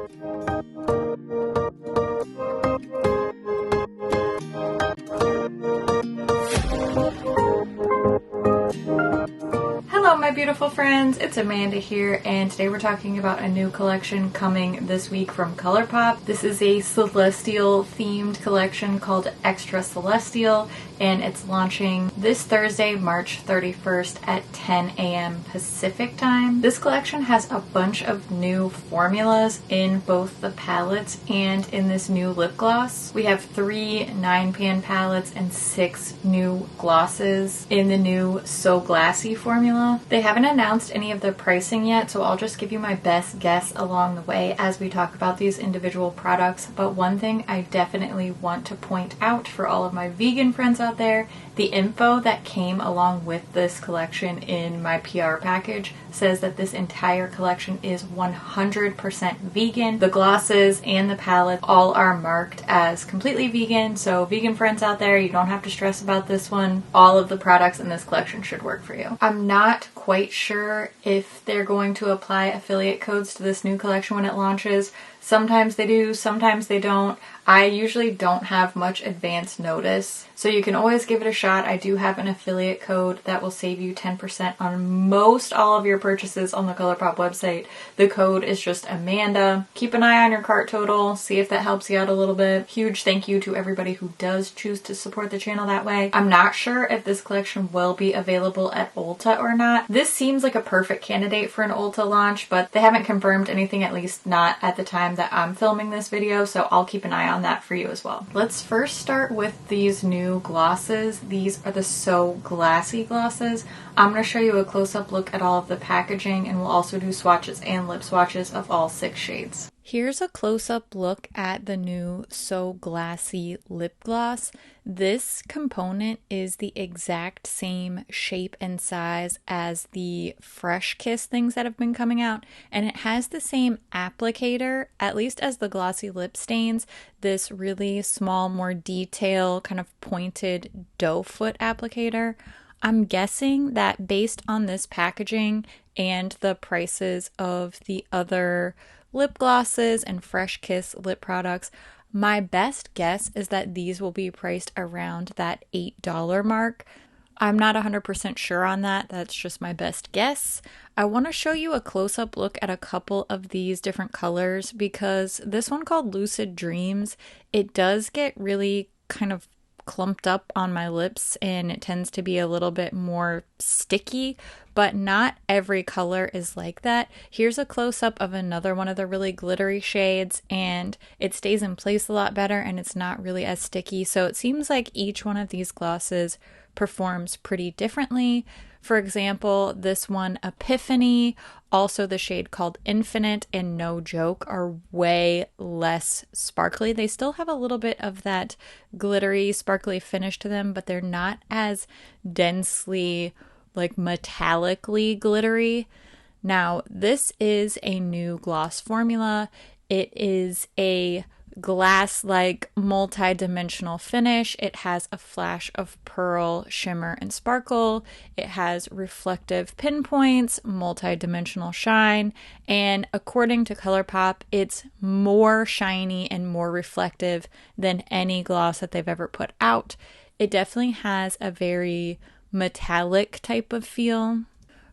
Hello my beautiful friends, it's Amanda here, and today we're talking about a new collection coming this week from ColourPop. This is a celestial themed collection called Extra Celestial, and it's launching this Thursday, March 31st at 10 a.m. Pacific time. This collection has a bunch of new formulas in both the palettes and in this new lip gloss. We have 3 9-pan palettes and 6 new glosses in the new So Glassy formula. They haven't announced any of the pricing yet, so I'll just give you my best guess along the way as we talk about these individual products. But one thing I definitely want to point out for all of my vegan friends out there, the info that came along with this collection in my PR package says that this entire collection is 100% vegan. The glosses and the palette all are marked as completely vegan, so vegan friends out there, you don't have to stress about this one. All of the products in this collection should work for you. I'm not quite sure if they're going to apply affiliate codes to this new collection when it launches. Sometimes they do, sometimes they don't. I usually don't have much advance notice, so you can always give it a shot. I do have an affiliate code that will save you 10% on most all of your purchases on the ColourPop website. The code is just Amanda. Keep an eye on your cart total, see if that helps you out a little bit. Huge thank you to everybody who does choose to support the channel that way. I'm not sure if this collection will be available at Ulta or not. This seems like a perfect candidate for an Ulta launch, but they haven't confirmed anything, at least not at the time that I'm filming this video, so I'll keep an eye on that for you as well. Let's first start with these new glosses. These are the So Glassy glosses. I'm going to show you a close-up look at all of the packaging, and we'll also do swatches and lip swatches of all 6 shades. Here's a close-up look at the new So Glassy lip gloss. This component is the exact same shape and size as the Fresh Kiss things that have been coming out, and it has the same applicator, at least as the glossy lip stains, this really small, more detail, kind of pointed doe foot applicator. I'm guessing that based on this packaging and the prices of the other lip glosses and Fresh Kiss lip products, my best guess is that these will be priced around that $8 mark. I'm not 100% sure on that. That's just my best guess. I want to show you a close-up look at a couple of these different colors because this one called Lucid Dreams, it does get really kind of clumped up on my lips and it tends to be a little bit more sticky, but not every color is like that. Here's a close-up of another one of the really glittery shades, and it stays in place a lot better and it's not really as sticky. So it seems like each one of these glosses performs pretty differently. For example, this one, Epiphany, also the shade called Infinite and No Joke, are way less sparkly. They still have a little bit of that glittery, sparkly finish to them, but they're not as densely, like metallically glittery. Now, this is a new gloss formula. It is a glass-like multi-dimensional finish. It has a flash of pearl, shimmer, and sparkle. It has reflective pinpoints, multi-dimensional shine, and according to ColourPop, it's more shiny and more reflective than any gloss that they've ever put out. It definitely has a very metallic type of feel.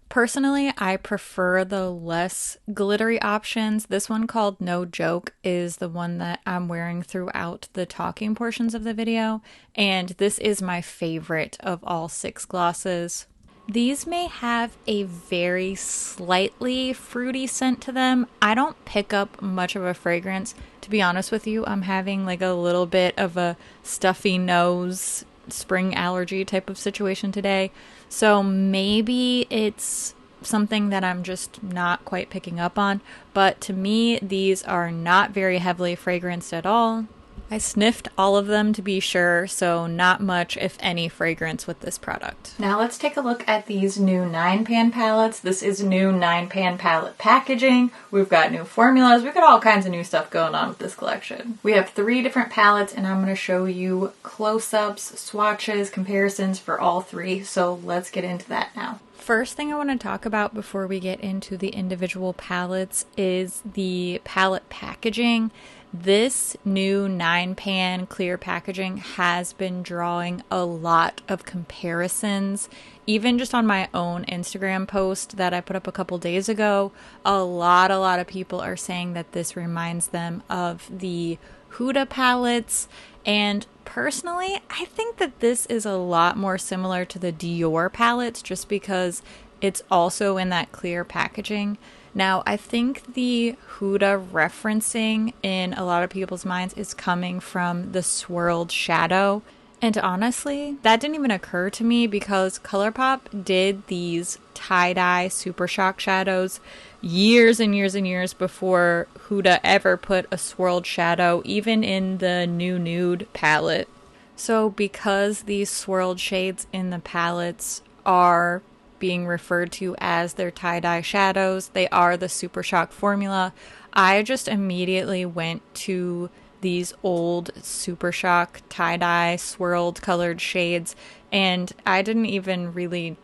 Personally, I prefer the less glittery options. This one called No Joke is the one that I'm wearing throughout the talking portions of the video, and this is my favorite of all 6 glosses. These may have a very slightly fruity scent to them. I don't pick up much of a fragrance. To be honest with you, I'm having like a little bit of a stuffy nose, spring allergy type of situation today. So maybe it's something that I'm just not quite picking up on. But to me, these are not very heavily fragranced at all. I sniffed all of them to be sure, so not much, if any, fragrance with this product. Now let's take a look at these new 9-pan palettes. This is new 9-pan palette packaging. We've got new formulas. We've got all kinds of new stuff going on with this collection. We have 3 different palettes, and I'm going to show you close-ups, swatches, comparisons for all 3, so let's get into that now. First thing I want to talk about before we get into the individual palettes is the palette packaging. This new 9-pan clear packaging has been drawing a lot of comparisons. Even just on my own Instagram post that I put up a couple days ago, a lot of people are saying that this reminds them of the Huda palettes. And personally, I think that this is a lot more similar to the Dior palettes just because it's also in that clear packaging. Now, I think the Huda referencing in a lot of people's minds is coming from the swirled shadow. And honestly, that didn't even occur to me because ColourPop did these tie-dye Super Shock shadows years and years and years before Huda ever put a swirled shadow, even in the new nude palette. So because these swirled shades in the palettes are being referred to as their tie-dye shadows, they are the Super Shock formula, I just immediately went to these old Super Shock tie-dye swirled colored shades, and I didn't even really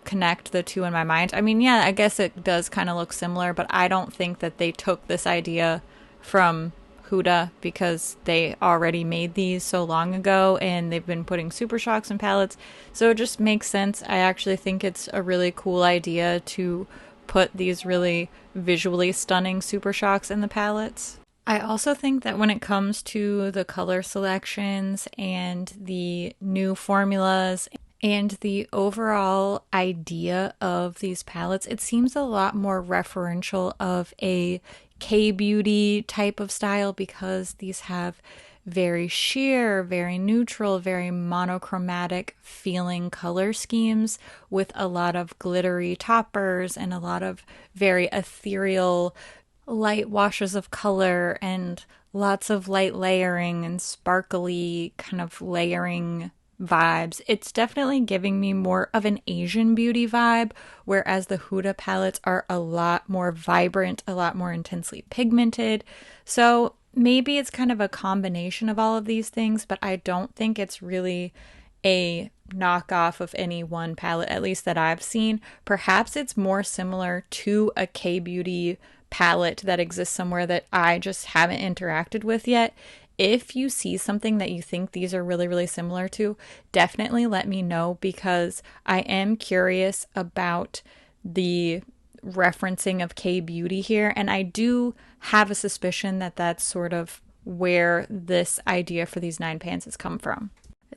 connect the two in my mind. I mean, yeah, I guess it does kind of look similar, but I don't think that they took this idea from Huda because they already made these so long ago and they've been putting Super Shocks in palettes, so it just makes sense. I actually think it's a really cool idea to put these really visually stunning Super Shocks in the palettes. I also think that when it comes to the color selections and the new formulas and the overall idea of these palettes, it seems a lot more referential of a K-beauty type of style because these have very sheer, very neutral, very monochromatic feeling color schemes with a lot of glittery toppers and a lot of very ethereal light washes of color and lots of light layering and sparkly kind of layering vibes. It's definitely giving me more of an Asian beauty vibe, whereas the Huda palettes are a lot more vibrant, a lot more intensely pigmented. So maybe it's kind of a combination of all of these things, but I don't think it's really a knockoff of any one palette, at least that I've seen. Perhaps it's more similar to a K-beauty palette that exists somewhere that I just haven't interacted with yet. If you see something that you think these are really, really similar to, definitely let me know because I am curious about the referencing of K-beauty here, and I do have a suspicion that that's sort of where this idea for these 9-pans has come from.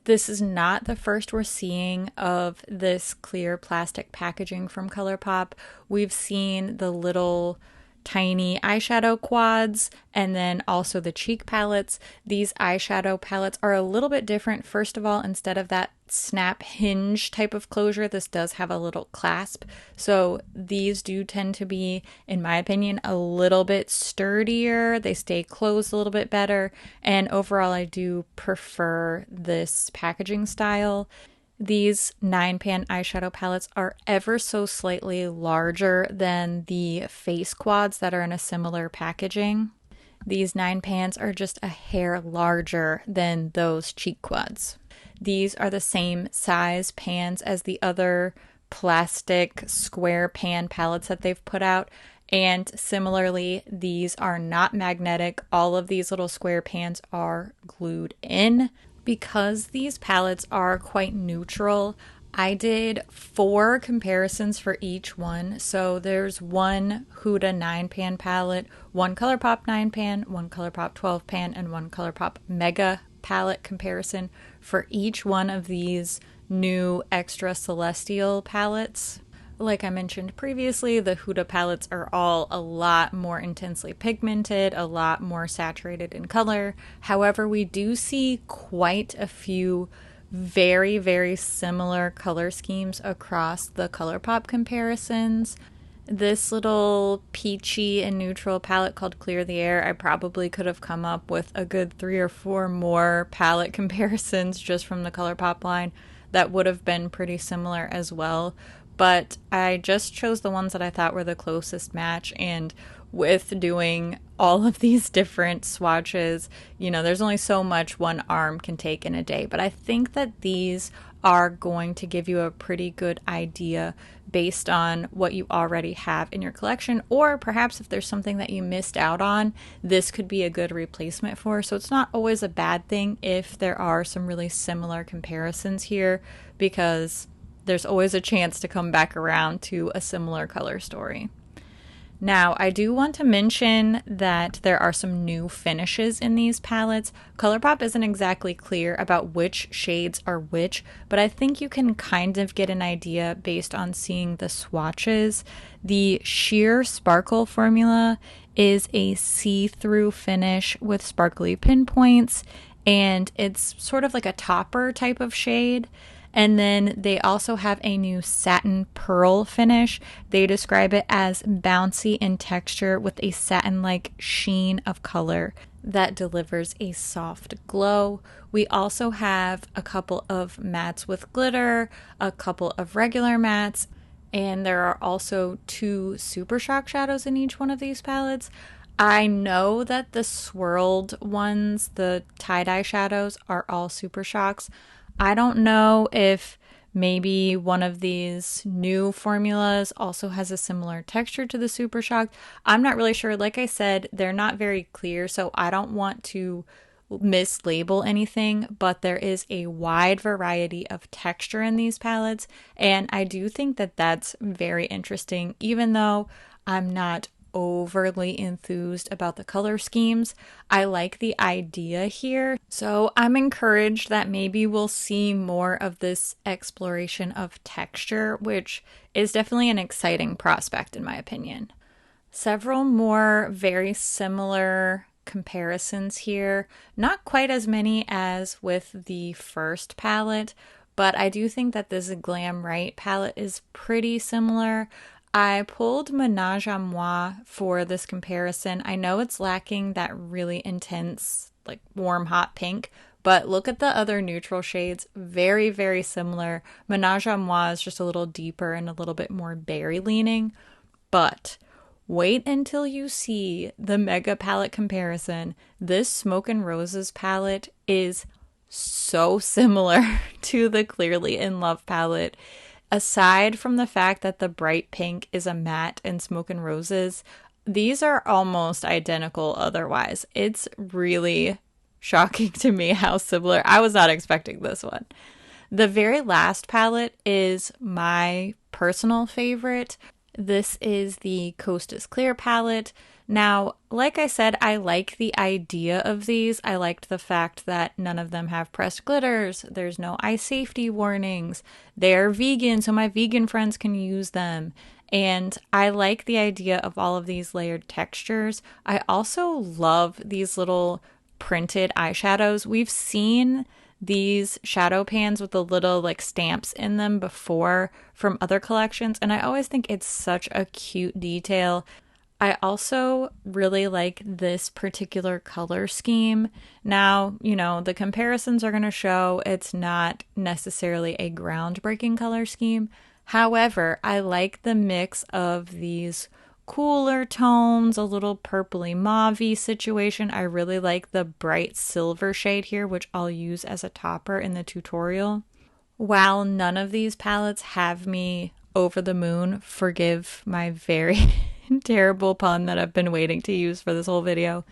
This is not the first we're seeing of this clear plastic packaging from ColourPop. We've seen the little tiny eyeshadow quads and then also the cheek palettes. These eyeshadow palettes are a little bit different. First of all, instead of that snap hinge type of closure, this does have a little clasp. So these do tend to be, in my opinion, a little bit sturdier. They stay closed a little bit better. And overall, I do prefer this packaging style. These 9-pan eyeshadow palettes are ever so slightly larger than the face quads that are in a similar packaging. These 9-pans are just a hair larger than those cheek quads. These are the same size pans as the other plastic square pan palettes that they've put out. And similarly, these are not magnetic. All of these little square pans are glued in. Because these palettes are quite neutral, I did 4 comparisons for each one. So there's one Huda 9-pan palette, one ColourPop 9-pan, one ColourPop 12-pan, and one ColourPop Mega palette comparison for each one of these new Extra Celestial palettes. Like I mentioned previously, the Huda palettes are all a lot more intensely pigmented, a lot more saturated in color. However, we do see quite a few very, very similar color schemes across the ColourPop comparisons. This little peachy and neutral palette called Clear the Air, I probably could have come up with a good 3 or 4 more palette comparisons just from the ColourPop line that would have been pretty similar as well. But I just chose the ones that I thought were the closest match, and with doing all of these different swatches, you know, there's only so much one arm can take in a day. But I think that these are going to give you a pretty good idea based on what you already have in your collection, or perhaps if there's something that you missed out on, this could be a good replacement for. So it's not always a bad thing if there are some really similar comparisons here, because there's always a chance to come back around to a similar color story. Now, I do want to mention that there are some new finishes in these palettes. ColourPop isn't exactly clear about which shades are which, but I think you can kind of get an idea based on seeing the swatches. The Sheer Sparkle formula is a see-through finish with sparkly pinpoints, and it's sort of like a topper type of shade. And then they also have a new satin pearl finish. They describe it as bouncy in texture with a satin-like sheen of color that delivers a soft glow. We also have a couple of mattes with glitter, a couple of regular mattes, and there are also 2 Super Shock shadows in each one of these palettes. I know that the swirled ones, the tie-dye shadows, are all Super Shocks. I don't know if maybe one of these new formulas also has a similar texture to the Super Shock. I'm not really sure. Like I said, they're not very clear, so I don't want to mislabel anything, but there is a wide variety of texture in these palettes, and I do think that that's very interesting, even though I'm not overly enthused about the color schemes. I like the idea here, so I'm encouraged that maybe we'll see more of this exploration of texture, which is definitely an exciting prospect in my opinion. Several more very similar comparisons here, not quite as many as with the first palette, but I do think that this Glam Right palette is pretty similar. I pulled Menage a Moi for this comparison. I know it's lacking that really intense, like warm, hot pink, but look at the other neutral shades. Very, very similar. Menage a Moi is just a little deeper and a little bit more berry leaning, but wait until you see the Mega palette comparison. This Smoke and Roses palette is so similar to the Clearly in Love palette. Aside from the fact that the bright pink is a matte and Smoke and Roses, these are almost identical otherwise. It's really shocking to me how similar. I was not expecting this one. The very last palette is my personal favorite. This is the Coast is Clear palette. Now, like I said, I like the idea of these. I liked the fact that none of them have pressed glitters. There's no eye safety warnings. They're vegan, so my vegan friends can use them. And I like the idea of all of these layered textures. I also love these little printed eyeshadows. We've seen these shadow pans with the little like stamps in them before from other collections, and I always think it's such a cute detail. I also really like this particular color scheme. Now, you know, the comparisons are going to show it's not necessarily a groundbreaking color scheme. However, I like the mix of these cooler tones, a little purpley mauve-y situation. I really like the bright silver shade here, which I'll use as a topper in the tutorial. While none of these palettes have me over the moon, forgive my very terrible pun that I've been waiting to use for this whole video,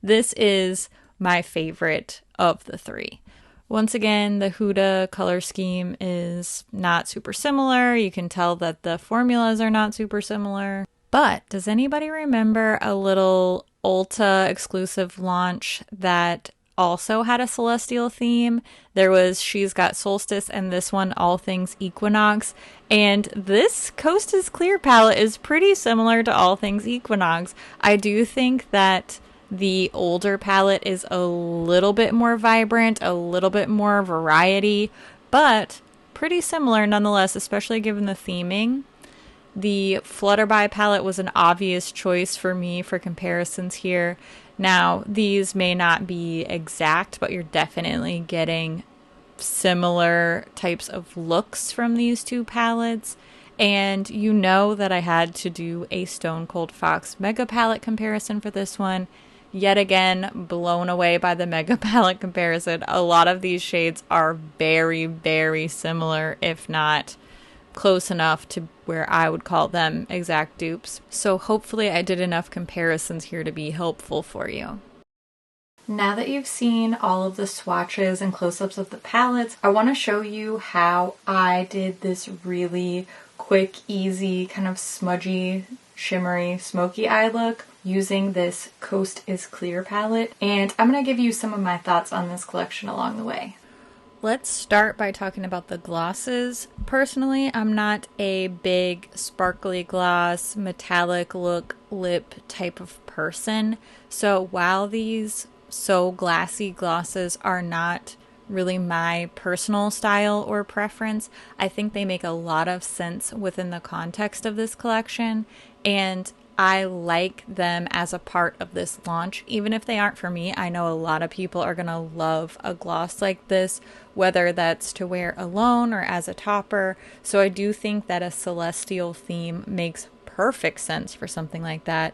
this is my favorite of the 3. Once again, the Huda color scheme is not super similar. You can tell that the formulas are not super similar. But does anybody remember a little Ulta exclusive launch that also had a celestial theme? There was She's Got Solstice and this one All Things Equinox. And this Coast is Clear palette is pretty similar to All Things Equinox. I do think that the older palette is a little bit more vibrant, a little bit more variety, but pretty similar nonetheless, especially given the theming. The Flutterby palette was an obvious choice for me for comparisons here. Now, these may not be exact, but you're definitely getting similar types of looks from these two palettes. And you know that I had to do a Stone Cold Fox Mega Palette comparison for this one. Yet again, blown away by the Mega Palette comparison. A lot of these shades are very, very similar, if not close enough to where I would call them exact dupes. So hopefully I did enough comparisons here to be helpful for you. Now that you've seen all of the swatches and close-ups of the palettes, I want to show you how I did this really quick, easy, kind of smudgy, shimmery, smoky eye look using this Coast is Clear palette. And I'm going to give you some of my thoughts on this collection along the way. Let's start by talking about the glosses. Personally, I'm not a big sparkly gloss, metallic look lip type of person. So while these So Glassy glosses are not really my personal style or preference, I think they make a lot of sense within the context of this collection, and I like them as a part of this launch. Even if they aren't for me, I know a lot of people are gonna love a gloss like this, whether that's to wear alone or as a topper. So I do think that a celestial theme makes perfect sense for something like that.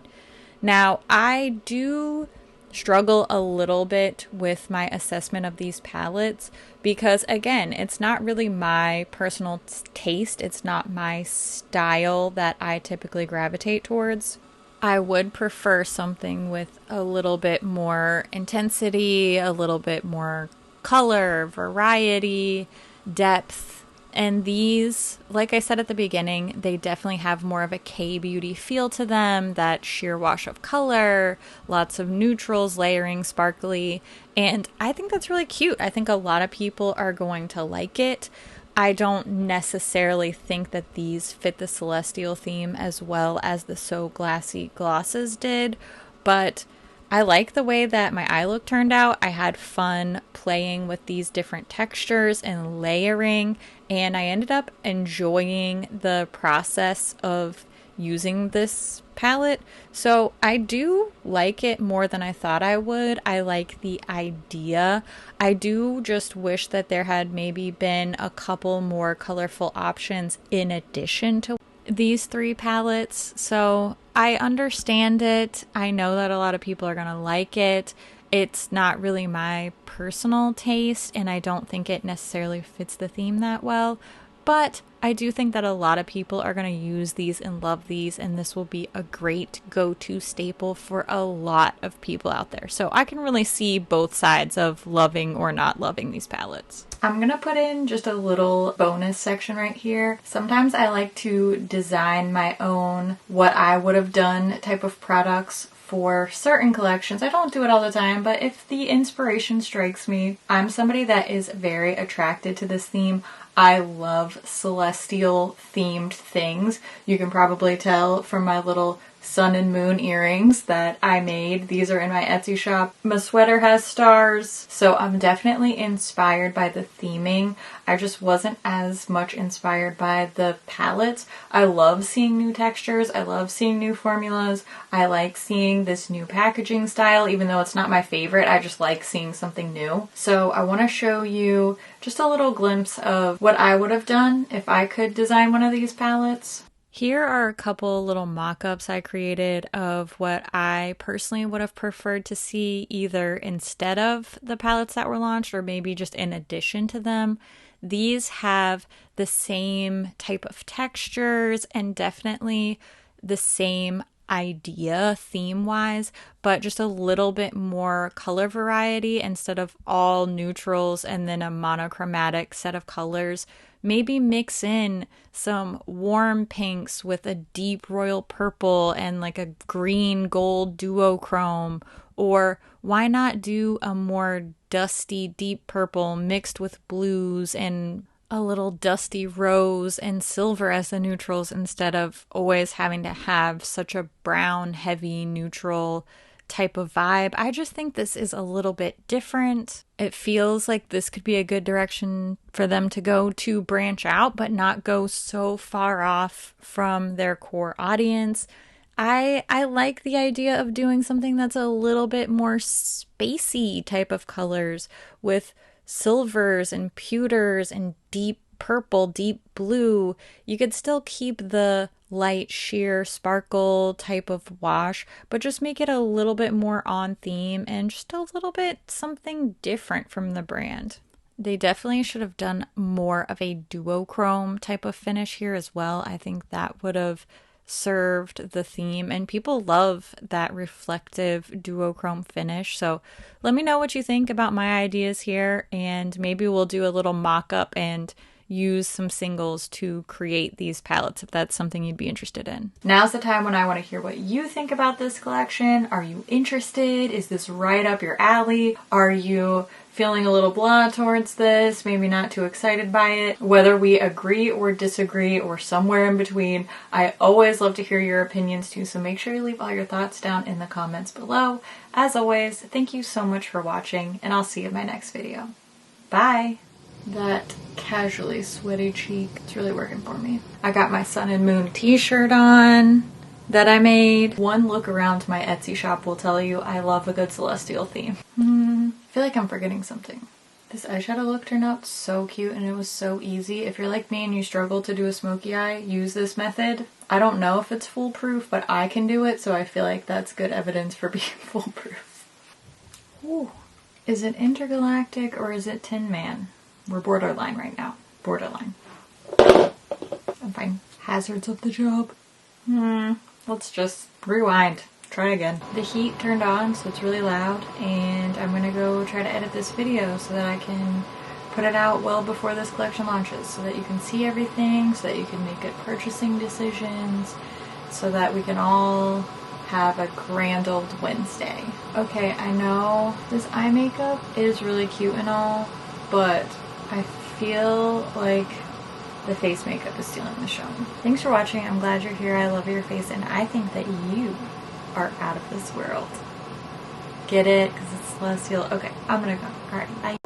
Now, I do struggle a little bit with my assessment of these palettes because, again, it's not really my personal taste. It's not my style that I typically gravitate towards. I would prefer something with a little bit more intensity, a little bit more color, variety, depth. And these, like I said at the beginning, they definitely have more of a K-beauty feel to them, that sheer wash of color, lots of neutrals, layering, sparkly, and I think that's really cute. I think a lot of people are going to like it. I don't necessarily think that these fit the celestial theme as well as the So Glassy glosses did, but I like the way that my eye look turned out. I had fun playing with these different textures and layering, and I ended up enjoying the process of using this palette. So I do like it more than I thought I would. I like the idea. I do just wish that there had maybe been a couple more colorful options in addition to these three palettes. So I understand it. I know that a lot of people are gonna like it. It's not really my personal taste, and I don't think it necessarily fits the theme that well, but I do think that a lot of people are going to use these and love these, and this will be a great go-to staple for a lot of people out there. So I can really see both sides of loving or not loving these palettes. I'm going to put in just a little bonus section right here. Sometimes I like to design my own what I would have done type of products for certain collections. I don't do it all the time, but if the inspiration strikes me, I'm somebody that is very attracted to this theme. I love celestial themed things. You can probably tell from my little sun and moon earrings that I made. These are in my Etsy shop. My sweater has stars, so I'm definitely inspired by the theming. I just wasn't as much inspired by the palettes. I love seeing new textures. I love seeing new formulas. I like seeing this new packaging style, even though it's not my favorite. I just like seeing something new. So I want to show you just a little glimpse of what I would have done if I could design one of these palettes. Here are a couple little mock-ups I created of what I personally would have preferred to see either instead of the palettes that were launched or maybe just in addition to them. These have the same type of textures and definitely the same idea theme-wise, but just a little bit more color variety instead of all neutrals and then a monochromatic set of colors. Maybe mix in some warm pinks with a deep royal purple and like a green gold duochrome, or why not do a more dusty deep purple mixed with blues and a little dusty rose and silver as the neutrals instead of always having to have such a brown heavy neutral type of vibe. I just think this is a little bit different. It feels like this could be a good direction for them to go to branch out, but not go so far off from their core audience. I like the idea of doing something that's a little bit more spacey type of colors with silvers and pewters and deep purple, deep blue. You could still keep the light sheer sparkle type of wash, but just make it a little bit more on theme and just a little bit something different from the brand. They definitely should have done more of a duochrome type of finish here as well. I think that would have served the theme, and people love that reflective duochrome finish. So let me know what you think about my ideas here, and maybe we'll do a little mock-up and use some singles to create these palettes if that's something you'd be interested in. Now's the time when I want to hear what you think about this collection. Are you interested? Is this right up your alley? Are you feeling a little blah towards this? Maybe not too excited by it? Whether we agree or disagree or somewhere in between, I always love to hear your opinions too, so make sure you leave all your thoughts down in the comments below. As always, thank you so much for watching, and I'll see you in my next video. Bye! That casually sweaty cheek, it's really working for me. I got my Sun and Moon t-shirt on that I made. One look around my Etsy shop will tell you I love a good celestial theme. I feel like I'm forgetting something. This eyeshadow look turned out so cute and it was so easy. If you're like me and you struggle to do a smoky eye, use this method. I don't know if it's foolproof, but I can do it, so I feel like that's good evidence for being foolproof. Ooh. Is it Intergalactic or is it Tin Man? We're borderline right now. Borderline. I'm fine. Hazards of the job. Let's just rewind. Try again. The heat turned on, so it's really loud, and I'm gonna go try to edit this video so that I can put it out well before this collection launches, so that you can see everything, so that you can make good purchasing decisions, so that we can all have a grand old Wednesday. Okay, I know this eye makeup is really cute and all, but I feel like the face makeup is stealing the show. Thanks for watching. I'm glad you're here. I love your face, and I think that you are out of this world. Get it? Because it's celestial. Okay, I'm gonna go. Alright, bye.